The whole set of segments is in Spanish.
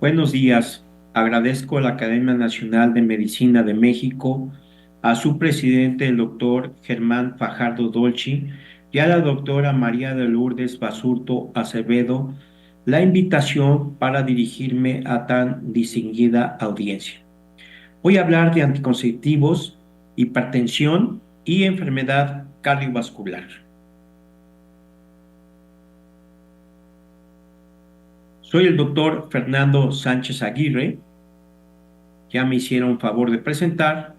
Buenos días. Agradezco a la Academia Nacional de Medicina de México, a su presidente, el doctor Germán Fajardo Dolci, y a la doctora María de Lourdes Basurto Acevedo la invitación para dirigirme a tan distinguida audiencia. Voy a hablar de anticonceptivos, hipertensión y enfermedad cardiovascular. Soy el doctor Fernando Sánchez Aguirre. Ya me hicieron favor de presentar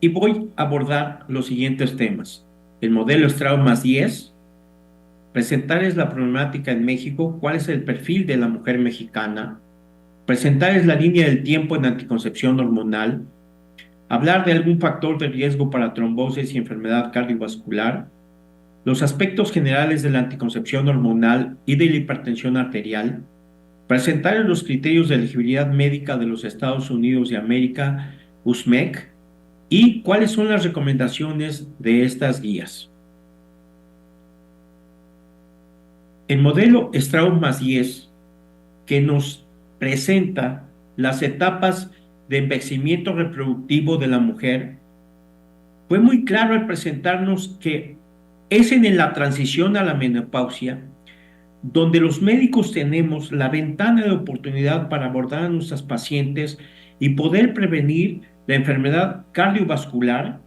y voy a abordar los siguientes temas. El modelo Strauss más 10, presentarles la problemática en México, cuál es el perfil de la mujer mexicana, presentarles la línea del tiempo en anticoncepción hormonal, hablar de algún factor de riesgo para trombosis y enfermedad cardiovascular, los aspectos generales de la anticoncepción hormonal y de la hipertensión arterial, presentarles los criterios de elegibilidad médica de los Estados Unidos de América, USMEC, y cuáles son las recomendaciones de estas guías. El modelo Strauss más 10, que nos presenta las etapas de envejecimiento reproductivo de la mujer, fue muy claro al presentarnos que es en la transición a la menopausia donde los médicos tenemos la ventana de oportunidad para abordar a nuestras pacientes y poder prevenir la enfermedad cardiovascular,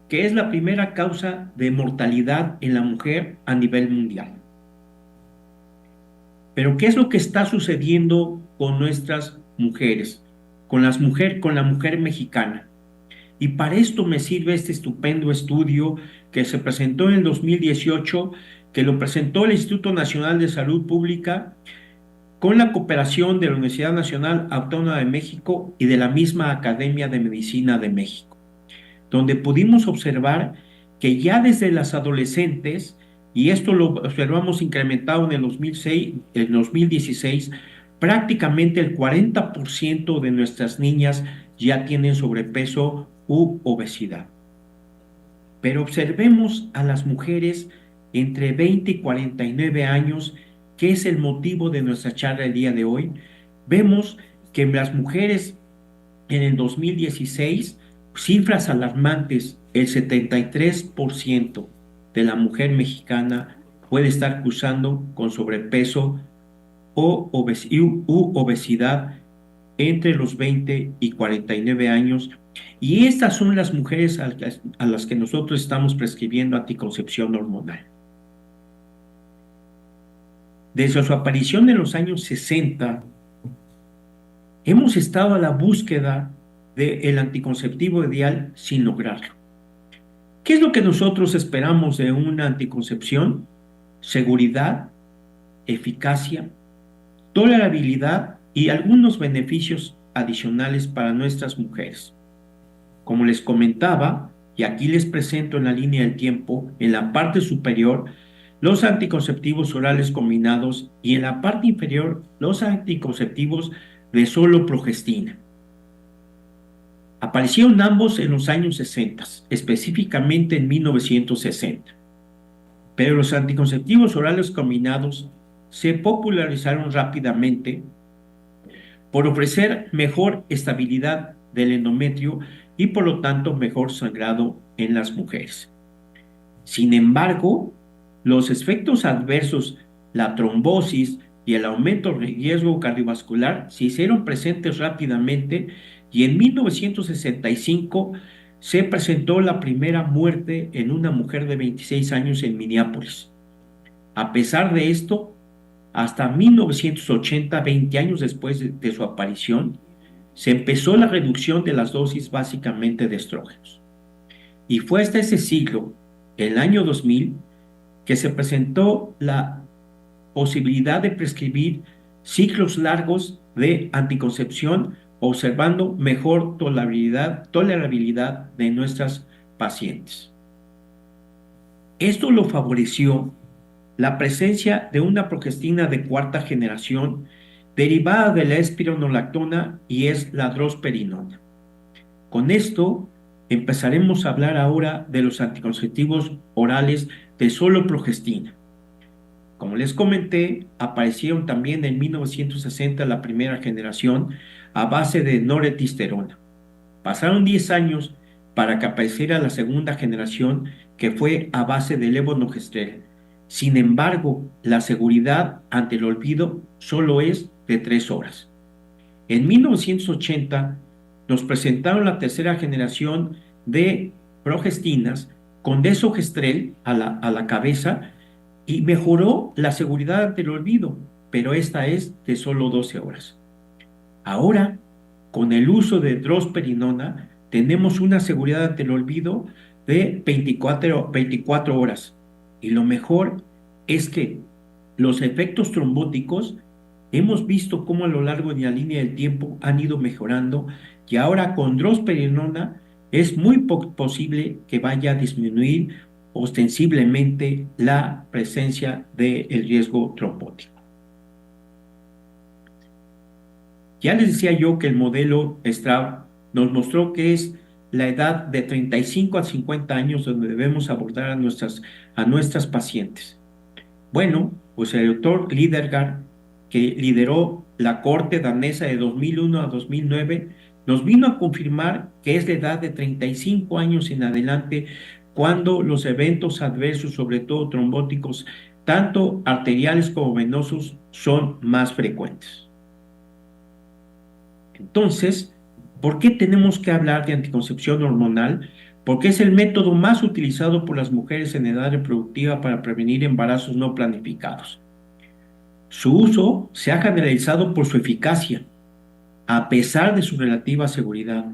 que es la primera causa de mortalidad en la mujer a nivel mundial. Pero ¿qué es lo que está sucediendo con nuestras mujeres, con la mujer mexicana? Y para esto me sirve este estupendo estudio que se presentó en el 2018, que lo presentó el Instituto Nacional de Salud Pública con la cooperación de la Universidad Nacional Autónoma de México y de la misma Academia de Medicina de México, donde pudimos observar que ya desde las adolescentes, y esto lo observamos incrementado en el 2006, en 2016, prácticamente el 40% de nuestras niñas ya tienen sobrepeso u obesidad. Pero observemos a las mujeres entre 20 y 49 años, que es el motivo de nuestra charla el día de hoy. Vemos que las mujeres en el 2016, cifras alarmantes, el 73% de la mujer mexicana puede estar cursando con sobrepeso u obesidad entre los 20 y 49 años. Y estas son las mujeres a las que nosotros estamos prescribiendo anticoncepción hormonal. Desde su aparición en los años 60, hemos estado a la búsqueda del anticonceptivo ideal sin lograrlo. ¿Qué es lo que nosotros esperamos de una anticoncepción? Seguridad, eficacia, tolerabilidad y algunos beneficios adicionales para nuestras mujeres. Como les comentaba, y aquí les presento en la línea del tiempo, en la parte superior, los anticonceptivos orales combinados y en la parte inferior, los anticonceptivos de solo progestina. Aparecieron ambos en los años 60, específicamente en 1960. Pero los anticonceptivos orales combinados se popularizaron rápidamente por ofrecer mejor estabilidad del endometrio y por lo tanto mejor sangrado en las mujeres. Sin embargo, los efectos adversos, la trombosis y el aumento de riesgo cardiovascular se hicieron presentes rápidamente y en 1965 se presentó la primera muerte en una mujer de 26 años en Minneapolis. A pesar de esto, hasta 1980, 20 años después de su aparición, se empezó la reducción de las dosis básicamente de estrógenos. Y fue hasta ese siglo, el año 2000, que se presentó la posibilidad de prescribir ciclos largos de anticoncepción, observando mejor tolerabilidad de nuestras pacientes. Esto lo favoreció la presencia de una progestina de cuarta generación derivada de la espironolactona y es la drosperinona. Con esto empezaremos a hablar ahora de los anticonceptivos orales de solo progestina. Como les comenté, aparecieron también en 1960 la primera generación a base de norethisterona. Pasaron 10 años para que apareciera la segunda generación que fue a base de levonorgestrel. Sin embargo, la seguridad ante el olvido solo es de 3 horas. En 1980 nos presentaron la tercera generación de progestinas con desogestrel a la cabeza y mejoró la seguridad ante el olvido, pero esta es de solo 12 horas. Ahora, con el uso de drosperinona, tenemos una seguridad ante el olvido de 24 horas. Y lo mejor es que los efectos trombóticos hemos visto cómo a lo largo de la línea del tiempo han ido mejorando y ahora con drosperinona es muy posible que vaya a disminuir ostensiblemente la presencia del riesgo trombótico. Ya les decía yo que el modelo Straub nos mostró que es la edad de 35 a 50 años donde debemos abordar a nuestras pacientes. Bueno, pues el doctor Lidegaard, que lideró la corte danesa de 2001 a 2009, nos vino a confirmar que es la edad de 35 años en adelante cuando los eventos adversos, sobre todo trombóticos, tanto arteriales como venosos, son más frecuentes. Entonces, ¿por qué tenemos que hablar de anticoncepción hormonal? Porque es el método más utilizado por las mujeres en edad reproductiva para prevenir embarazos no planificados. Su uso se ha generalizado por su eficacia, a pesar de su relativa seguridad,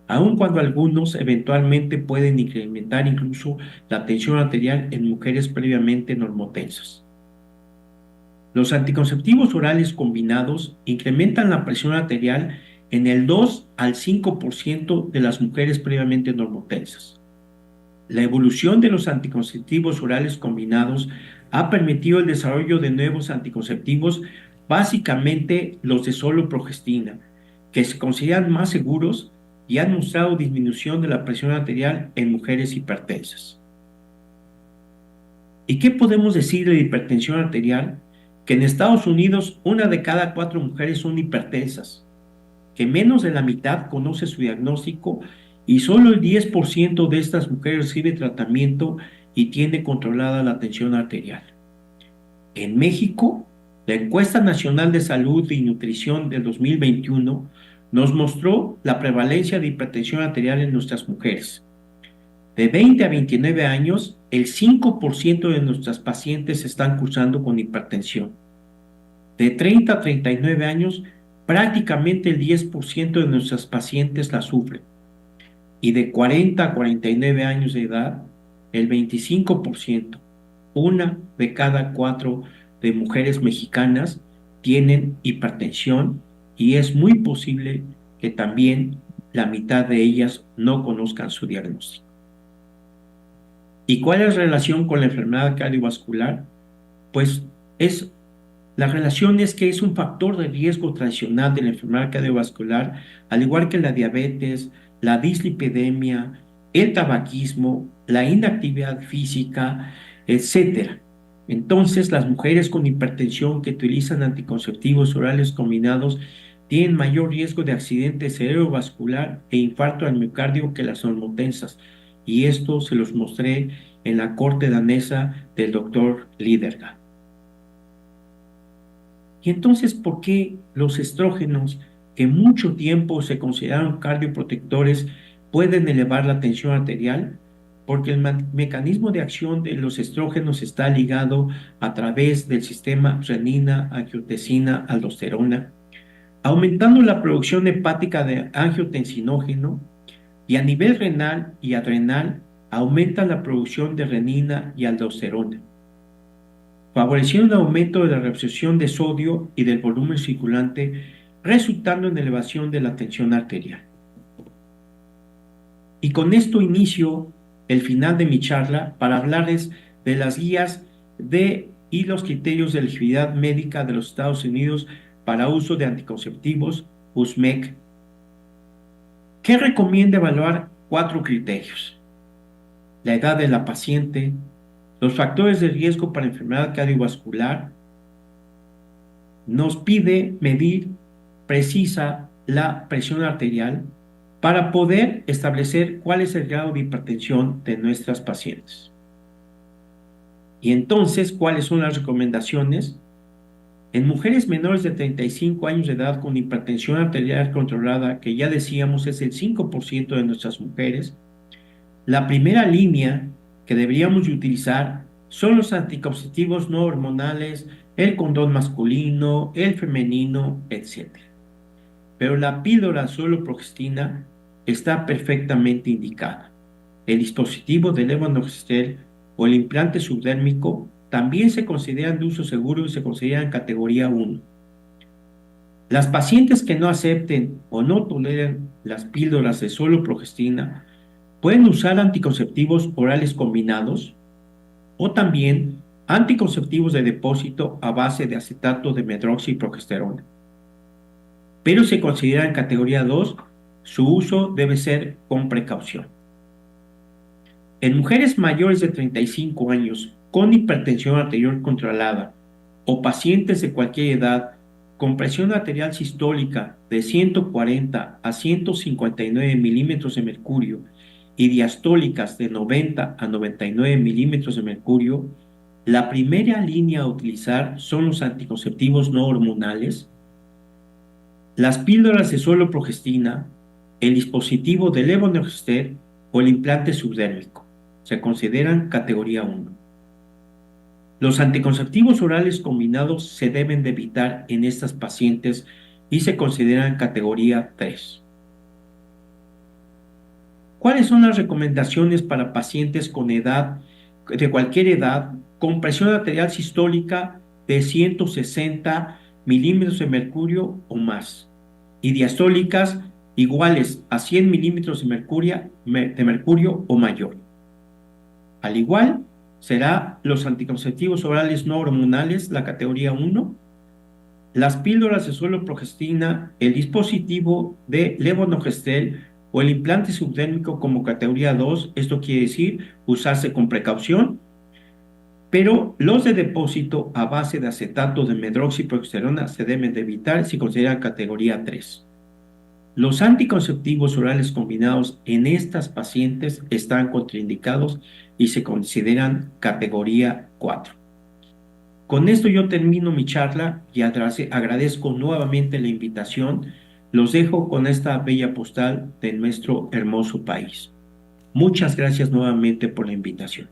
aun cuando algunos eventualmente pueden incrementar incluso la tensión arterial en mujeres previamente normotensas. Los anticonceptivos orales combinados incrementan la presión arterial en el 2 al 5% de las mujeres previamente normotensas. La evolución de los anticonceptivos orales combinados ha permitido el desarrollo de nuevos anticonceptivos, básicamente los de solo progestina, que se consideran más seguros y han mostrado disminución de la presión arterial en mujeres hipertensas. ¿Y qué podemos decir de la hipertensión arterial? Que en Estados Unidos 1 de cada 4 mujeres son hipertensas, que menos de la mitad conoce su diagnóstico y solo el 10% de estas mujeres recibe tratamiento y tiene controlada la tensión arterial. En México, la Encuesta Nacional de Salud y Nutrición del 2021 nos mostró la prevalencia de hipertensión arterial en nuestras mujeres. De 20 a 29 años, el 5% de nuestras pacientes están cursando con hipertensión. De 30 a 39 años, prácticamente el 10% de nuestras pacientes la sufren. Y de 40 a 49 años de edad, el 25%, 1 de cada 4 de mujeres mexicanas tienen hipertensión y es muy posible que también la mitad de ellas no conozcan su diagnóstico. ¿Y cuál es la relación con la enfermedad cardiovascular? Pues la relación es que es un factor de riesgo tradicional de la enfermedad cardiovascular, al igual que la diabetes, la dislipidemia, el tabaquismo, la inactividad física, etc. Entonces, las mujeres con hipertensión que utilizan anticonceptivos orales combinados tienen mayor riesgo de accidente cerebrovascular e infarto al miocardio que las normotensas. Y esto se los mostré en la corte danesa del doctor Lidegaard. Y entonces, ¿por qué los estrógenos, que mucho tiempo se consideraron cardioprotectores, pueden elevar la tensión arterial? Porque el mecanismo de acción de los estrógenos está ligado a través del sistema renina, angiotensina, aldosterona, aumentando la producción hepática de angiotensinógeno y a nivel renal y adrenal aumenta la producción de renina y aldosterona, favoreciendo un aumento de la reabsorción de sodio y del volumen circulante, resultando en elevación de la tensión arterial. Y con esto inicio el final de mi charla para hablarles de las guías y los criterios de elegibilidad médica de los Estados Unidos para uso de anticonceptivos, USMEC, que recomienda evaluar 4 criterios: la edad de la paciente, Los factores de riesgo para enfermedad cardiovascular nos pide medir precisa la presión arterial para poder establecer cuál es el grado de hipertensión de nuestras pacientes. Y entonces, ¿cuáles son las recomendaciones? En mujeres menores de 35 años de edad con hipertensión arterial controlada, que ya decíamos es el 5% de nuestras mujeres, la primera línea que deberíamos utilizar son los anticonceptivos no hormonales, el condón masculino, el femenino, etc. Pero la píldora solo progestina está perfectamente indicada. El dispositivo de levonorgestrel o el implante subdérmico también se consideran de uso seguro y se consideran categoría 1. Las pacientes que no acepten o no toleren las píldoras de solo progestina pueden usar anticonceptivos orales combinados o también anticonceptivos de depósito a base de acetato de medroxiprogesterona. Pero se considera en categoría 2, su uso debe ser con precaución. En mujeres mayores de 35 años con hipertensión arterial controlada o pacientes de cualquier edad con presión arterial sistólica de 140 a 159 milímetros de mercurio y diastólicas de 90 a 99 milímetros de mercurio, la primera línea a utilizar son los anticonceptivos no hormonales, las píldoras de suelo progestina, el dispositivo de levonorgestrel o el implante subdérmico. Se consideran categoría 1. Los anticonceptivos orales combinados se deben de evitar en estas pacientes y se consideran categoría 3. ¿Cuáles son las recomendaciones para pacientes con edad, de cualquier edad, con presión arterial sistólica de 160 milímetros de mercurio o más y diastólicas iguales a 100 milímetros de mercurio o mayor? Al igual, será los anticonceptivos orales no hormonales, la categoría 1, las píldoras de suelo progestina, el dispositivo de levonorgestrel o el implante subdérmico como categoría 2, esto quiere decir usarse con precaución, pero los de depósito a base de acetato de medroxiprogesterona se deben de evitar si consideran categoría 3. Los anticonceptivos orales combinados en estas pacientes están contraindicados y se consideran categoría 4. Con esto yo termino mi charla y agradezco nuevamente la invitación. Los dejo con esta bella postal de nuestro hermoso país. Muchas gracias nuevamente por la invitación.